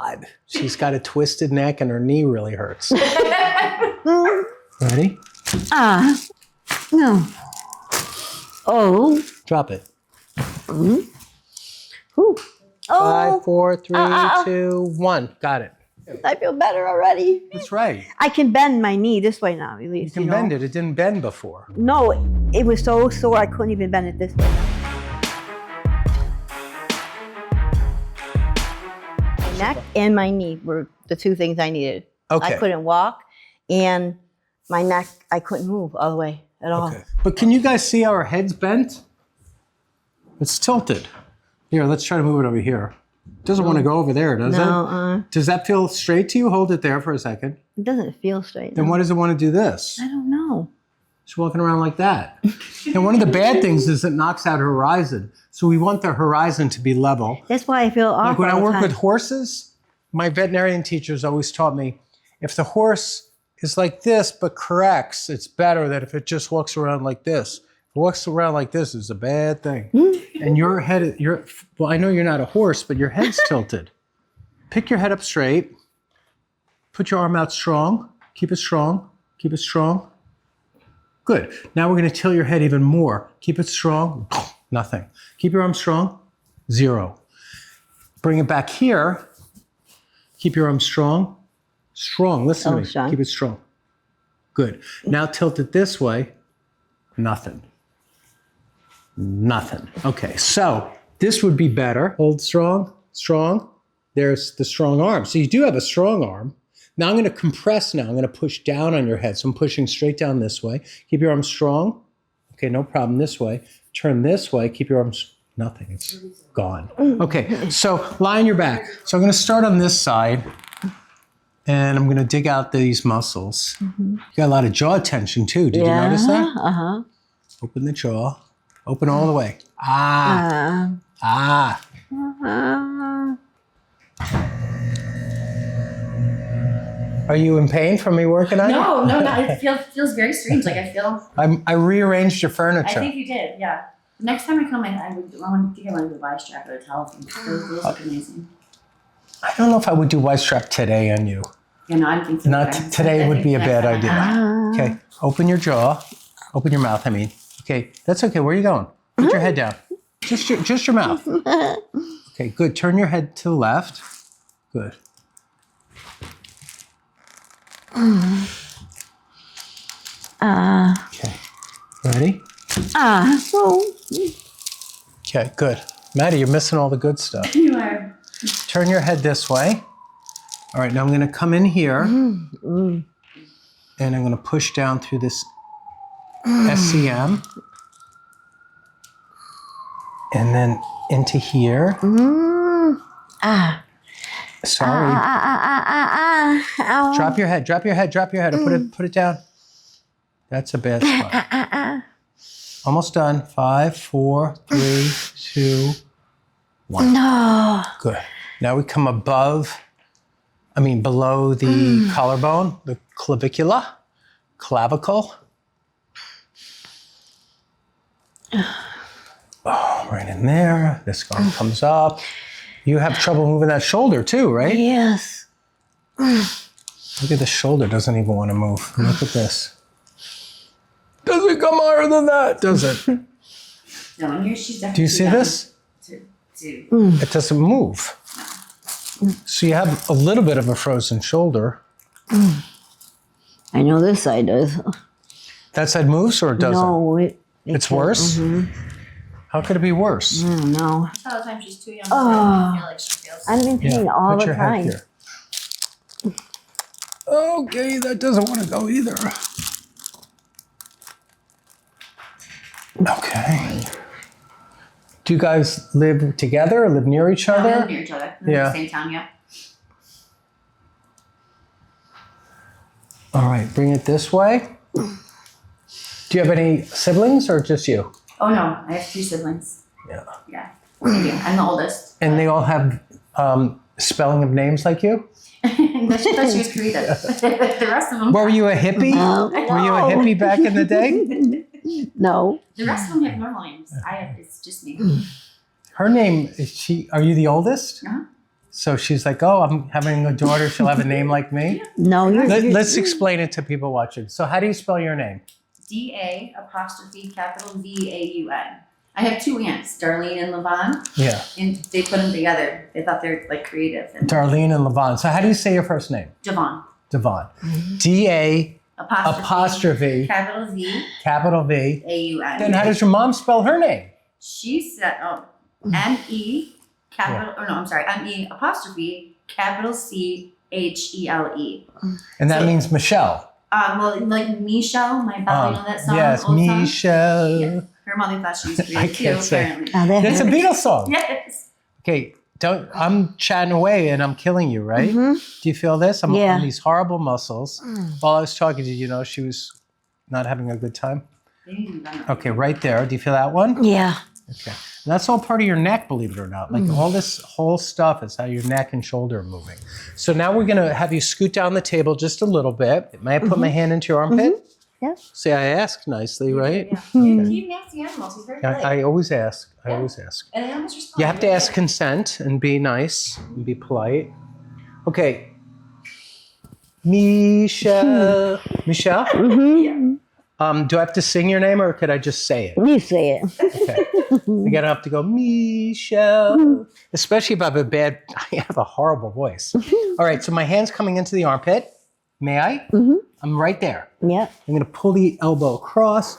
God. She's got a twisted neck and her knee really hurts. Ready? No. Oh. Drop it. Ooh. Oh. 5, 4, 3, 2, 1. Got it. I feel better already. That's right. I can bend my knee this way now, at least. You can bend it. It didn't bend before. No, it was so sore I couldn't even bend it this way. My neck and my knee were the two things I needed. Okay. I couldn't walk, and my neck, I couldn't move all the way at all. Okay. But can you guys see how her head's bent? It's tilted. Here, let's try to move it over here. Doesn't want to go over there, does it? Does that feel straight to you? Hold it there for a second. It doesn't feel straight. Then why does it want to do this? I don't know. She's walking around like that. And one of the bad things is it knocks out her horizon. So we want the horizon to be level. That's why I feel awful. Like when I all the work time. with horses, my veterinarian teachers always taught me, if the horse is like this but corrects, it's better than if it just walks around like this. If it walks around like this, it's a bad thing. And your head, well, I know you're not a horse, but your head's tilted. Pick your head up straight. Put your arm out strong. Keep it strong. Keep it strong. Good. Now we're going to tilt your head even more. Keep it strong. Nothing. Keep your arm strong. 0. Bring it back here. Keep your arm strong. Strong. Listen to me. Strong. Keep it strong. Good. Now tilt it this way. Nothing. Nothing. Okay, so this would be better. Hold strong, strong. There's the strong arm. So you do have a strong arm. Now I'm going to compress now. I'm going to push down on your head. So I'm pushing straight down this way. Keep your arm strong. Okay, no problem. This way. Turn this way. Keep your arms. Nothing. It's gone. Okay, so lie on your back. So I'm going to start on this side. And I'm going to dig out these muscles. You got a lot of jaw tension too. Did you notice that? Uh-huh. Open the jaw. Open all the way. Ah. Are you in pain from me working on you? No, not. It feels very strange. Like I feel. I rearranged your furniture. I think you did. Yeah. Next time I come, I want to get one of the vice strap or the telephone. Those look amazing. I don't know if I would do white strap today on you. Yeah, no, I think so. Not today would be a bad idea. Okay, open your jaw. Open your mouth, I mean. Okay, that's okay. Where are you going? Put your head down. Just your mouth. Okay, good. Turn your head to the left. Good. Okay. Ready? Okay, good. Maddie, you're missing all the good stuff. You are. Turn your head this way. All right, now I'm going to come in here. And I'm going to push down through this SCM. And then into here. Sorry. Drop your head, drop your head, drop your head. Or put it down. That's a bad spot. Almost done. 5, 4, 3, 2, 1. No. Good. Now we come below the collarbone, the clavicula, clavicle. Oh, right in there. This arm comes up. You have trouble moving that shoulder too, right? Yes. Look at the shoulder. Doesn't even want to move. Look at this. Doesn't come higher than that, does it? No, and here she's definitely. Do you see this? It doesn't move. So you have a little bit of a frozen shoulder. I know this side does. That side moves or it doesn't? No, it's worse? How could it be worse? I don't know. All the time she's too young. So I feel like she feels. I'm in pain all put the your time. head here. Okay, that doesn't want to go either. Okay. Do you guys live together or live near each other? We live near each other. We live in the same town, yeah. All right, bring it this way. Do you have any siblings or just you? Oh no, I have 2 siblings. Yeah. Yeah. I'm the oldest. And they all have spelling of names like you? No, she thought she was creative. The rest of them. Were you a hippie? No. Were you a hippie back in the day? No. The rest of them have normal names. It's just me. Her name, are you the oldest? Uh-huh. So she's like, oh, I'm having a daughter. She'll have a name like me. No, Let's explain it to people watching. So how do you spell your name? DA''VAUN. I have two aunts, Darlene and Levon, Yeah. and they put them together. They thought they're like creative. And Darlene and Levon. So how do you say your first name? Devon. Devon. D-A apostrophe capital V A-U-N. Then how does your mom spell her name? She said, M-E capital, M-E apostrophe capital C-H-E-L-E. And that means Michelle. Well, like Michelle, my Belle, you know that song? Yes, old song? Michelle. Yeah. Her mother thought she was creative I too, can't say. apparently. That's a Beatles song. Yes. Okay, I'm chatting away and I'm killing you, right? Do you feel this? I'm on these horrible muscles. While I was talking to you, she was not having a good time. Okay, right there. Do you feel that one? Yeah. Okay. And that's all part of your neck, believe it or not. Like all this whole stuff is how your neck and shoulder are moving. So now we're going to have you scoot down the table just a little bit. May I put my hand into your armpit? Yeah. See, I asked nicely, right? Yeah. He nasty animals. He's very polite. I always ask. I always ask. And the animals respond. You have to ask consent and be nice and be polite. Okay. Michelle. Michelle? Yeah. Do I have to sing your name or could I just say it? You say it. Okay. You're gonna have to go, Michelle. Especially if I have I have a horrible voice. All right, so my hand's coming into the armpit. May I? I'm right there. Yeah. I'm gonna pull the elbow across,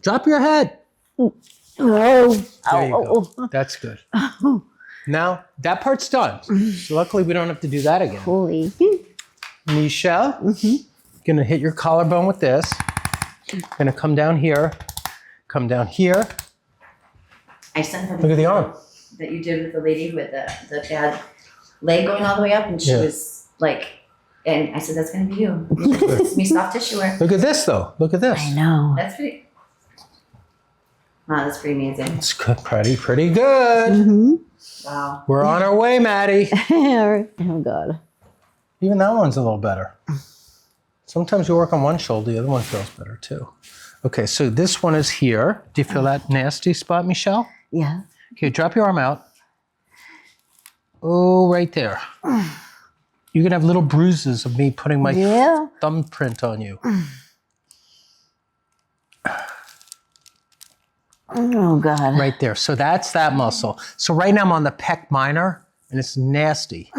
drop your head. Oh. There you go. That's good. Now, that part's done. So luckily we don't have to do that again. Holy. Michelle, gonna hit your collarbone with this. Gonna come down here. Come down here. I sent her Look at the arm. that you did with the lady who had the bad leg going all the way up, and she was like, and I said, that's going to be you. It's me soft tissue wear. Look at this, though. Look at this. I know. That's pretty, wow, that's pretty amazing. It's good, pretty good. Wow. We're on our way, Maddie. Oh, God. Even that one's a little better. Sometimes you work on one shoulder, the other one feels better, too. Okay, so this one is here. Do you feel that nasty spot, Michelle? Yeah. Okay, drop your arm out. Oh, right there. You're going to have little bruises of me putting my thumbprint on you. Oh, God. Right there. So that's that muscle. So right now I'm on the pec minor, and it's nasty.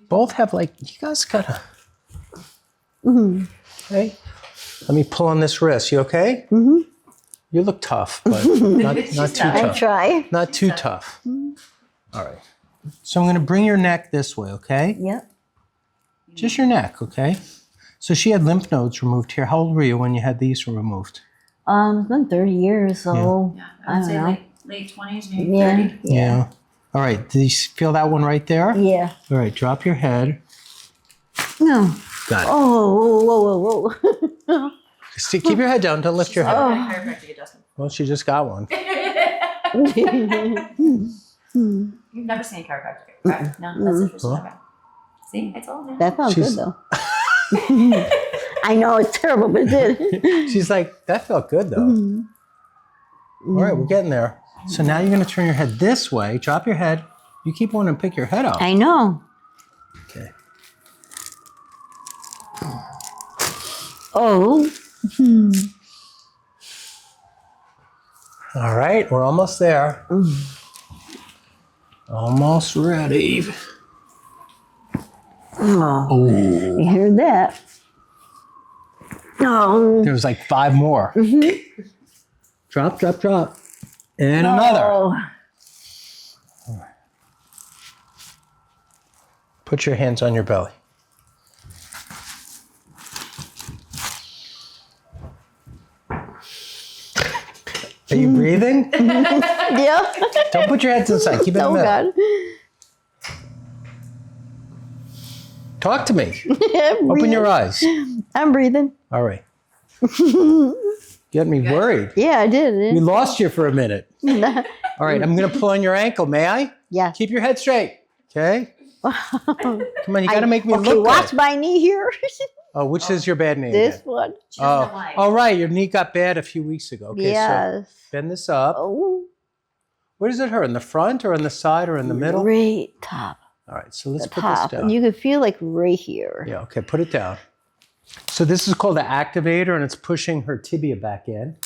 Both have you guys got to... Okay. Let me pull on this wrist. You okay? You look tough, but not too tough. I try. Not too tough. All right. So I'm going to bring your neck this way, okay? Yep. Just your neck, okay? So she had lymph nodes removed here. How old were you when you had these removed? It's been 30 years, so Yeah, I I would don't say know. late 20s, maybe 30. Yeah. All right. Do you feel that one right there? Yeah. All right. Drop your head. No. Got it. Oh, whoa. Keep your head down. Don't lift your head. Chiropractic adjustment. Well, she just got one. You've never seen a chiropractor, right? No, that's the first time. See, I told you. That felt She's- good, though. I know it's terrible, but it did. She's like, that felt good, though. All right. We're getting there. So now you're going to turn your head this way. Drop your head. You keep wanting to pick your head up. I know. Okay. Oh. All right, we're almost there. Almost ready. Oh. You heard that? Oh. There's like 5 more. Drop. And another. Oh. Put your hands on your belly. Are you breathing? Yeah. Don't put your head to the side. Keep it in the Oh, middle. God. Talk to me. I'm Open your breathing. eyes. I'm breathing. All right. Get me worried. Yeah, I did. We lost you for a minute. All right, I'm going to pull on your ankle. May I? Yeah. Keep your head straight. Okay? Come on, you got to make me Okay, look watch good. my knee here. Oh, which is your bad knee? This again? one. She doesn't have legs. Oh, right. Your knee got bad a few weeks ago. Okay, so Yes. bend this up. Oh. Where does it hurt? In the front or in the side or in the middle? Right top. All right, so let's The put top. this And down. you can feel like right here. Yeah, okay, put it down. So this is called the activator, and it's pushing her tibia back in.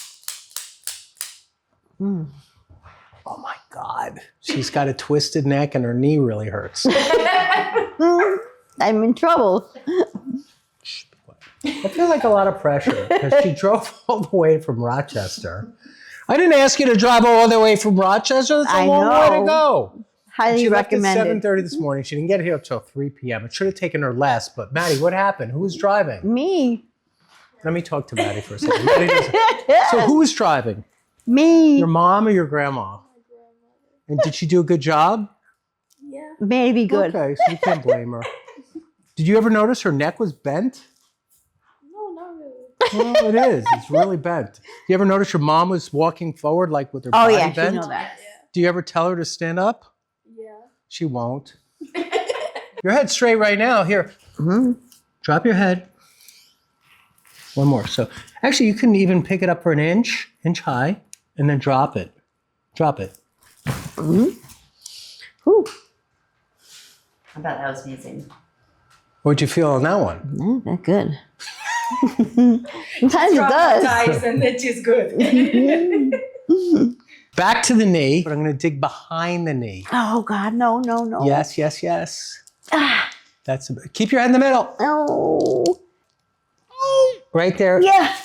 Mm. Oh my God. She's got a twisted neck and her knee really hurts. I'm in trouble. I feel like a lot of pressure because she drove all the way from Rochester. I didn't ask you to drive all the way from Rochester. That's a I long way to know. go. Highly She left at recommended. 7:30 this morning. She didn't get here until 3 p.m. It should have taken her less, but Maddie, what happened? Who was driving? Me. Let me talk to Maddie for a second. Maddie doesn't- So who was driving? Me. Your mom or your grandma? And did she do a good job? Yeah. Maybe good. Okay, so you can't blame her. Did you ever notice her neck was bent? No, not really. Well, it is. It's really bent. You ever notice your mom was walking forward like with her Oh body yeah, bent? you know that. Do you ever tell her to stand up? Yeah. She won't. Your head's straight right now. Here, Mm-hmm. drop your head. One more. So actually, you can even pick it up for an inch high, and then drop it. Drop it. Whew. I thought that was amazing. What'd you feel on that one? Yeah, that's good. Sometimes it does. And it is good. Back to the knee, but I'm going to dig behind the knee. Oh God, no, no, no. Yes, yes, yes. Ah, Keep your head in the middle. no. Right there. Yeah.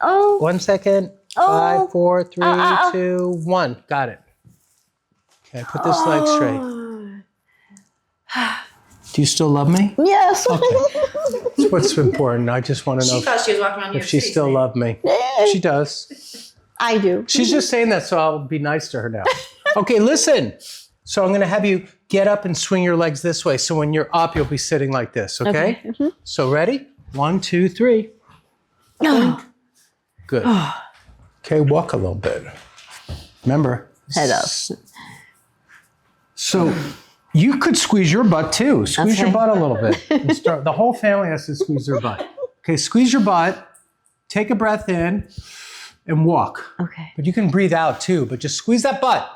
Oh. 1 second. Oh. 5, 4, 3, 2, 1. Got it. Okay, put this leg straight. Do you still love me? Yes. That's what's important. I just want to know She thought she was walking around New if York she City still today. loved me. She does. I do. She's just saying that so I'll be nice to her now. Okay, listen. So I'm going to have you get up and swing your legs this way. So when you're up, you'll be sitting like this, okay? Mhm. So ready? 1, 2, 3. Good. Okay, walk a little bit. Remember. Head up. So you could squeeze your butt too. Squeeze your Okay. butt a little bit. And start. The whole family has to squeeze their butt. Okay, squeeze your butt. Take a breath in and walk. Okay. But you can breathe out too, but just squeeze that butt.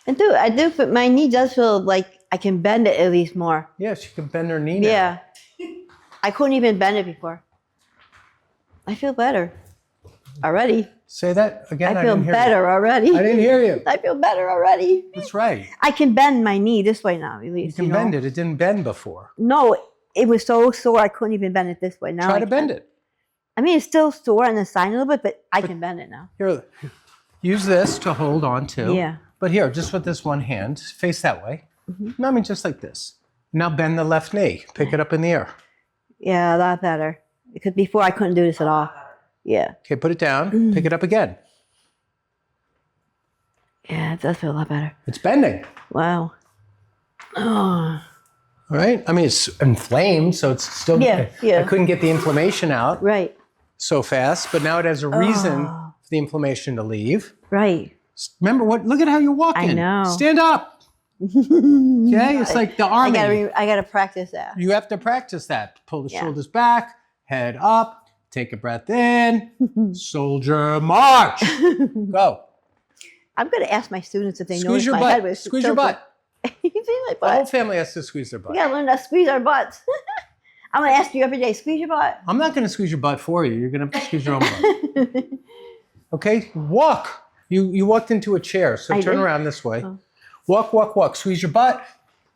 I do, but my knee does feel like I can bend it at least more. Yes, you can bend her knee now. Yeah. I couldn't even bend it before. I feel better already. Say that again. I feel didn't hear better already. You. I didn't hear you. I feel better already. That's right. I can bend my knee this way now, at You least. can bend it. It didn't bend before. No, it was so sore I couldn't even bend it this way. Now Try I to bend can. it. I mean, it's still sore on the side a little bit, but I can bend it now. Here, use this to hold on to. Yeah. But here, just with this one hand, face that way. No, I mean just like this. Now bend the left knee. Pick it up in the air. Yeah, a lot better. Because before I couldn't do this at all. Yeah. Okay, put it down. Pick it up again. Yeah, it does feel a lot better. It's bending. Wow. Oh. All right. I mean, it's inflamed, so it's still. Yeah, yeah. I couldn't get the inflammation out Right. so fast, but now it has a reason Oh. for the inflammation to leave. Right. Remember what? Look at how you're walking. I know. Stand up. Okay, it's like the army. I gotta practice that. You have to practice that. Pull the Yeah. shoulders back, head up, take a breath in, soldier march. Go. I'm gonna ask my students if they Squeeze notice your my head butt. was Squeeze your tilted. butt. You see my The whole butt? family has to squeeze their butt. We gotta learn to squeeze our butts. I'm gonna ask you every day, squeeze your butt. I'm not going to squeeze your butt for you. You're going to squeeze your own butt. Okay, walk. You walked into a chair, so I turn did. around this way. Oh. Walk, walk, walk. Squeeze your butt.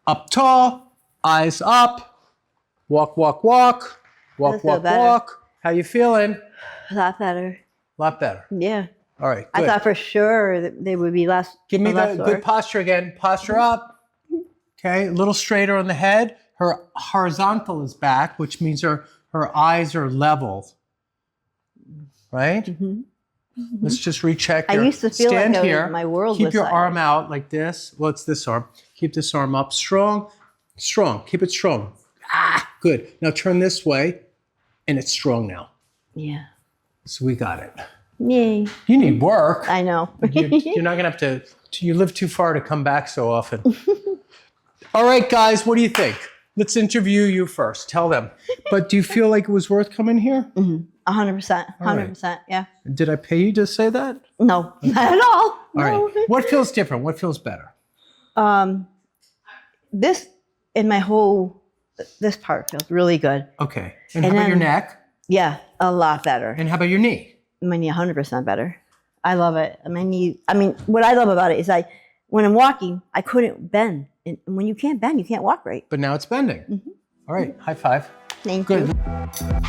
Up tall, eyes up. Walk, walk, walk. Walk, Does feel walk, better. walk. How you feeling? A lot better. A lot better. Yeah. All right, I good. thought for sure that they would be less. Give me less the sore. good posture again. Posture up. Okay, a little straighter on the head. Her horizontal is back, which means her eyes are level. Right? Mhm. Let's just recheck. I your- used to feel like Stand I was- here. my world Keep was your silent. arm out like this. Well, it's this arm. Keep this arm up. Strong. Strong. Keep it strong. Ah, good. Now turn this way, and it's strong now. Yeah. So we got it. Yay. You need work. I know. You're not going to have to, you live too far to come back so often. All right, guys, what do you think? Let's interview you first. Tell them. But do you feel like it was worth coming here? Mhm. 100%. All right. 100%. Yeah. Did I pay you to say that? No, not at all. All No. right. What feels different? What feels better? This in my whole, this part feels really good. Okay. And, And how about your then- neck? Yeah, a lot better. And how about your knee? My knee 100% better. I love it. My knee, I mean, what I love about it is when I'm walking, I couldn't bend. And when you can't bend, you can't walk right. But now it's bending. All right. High five. Thank Good. you.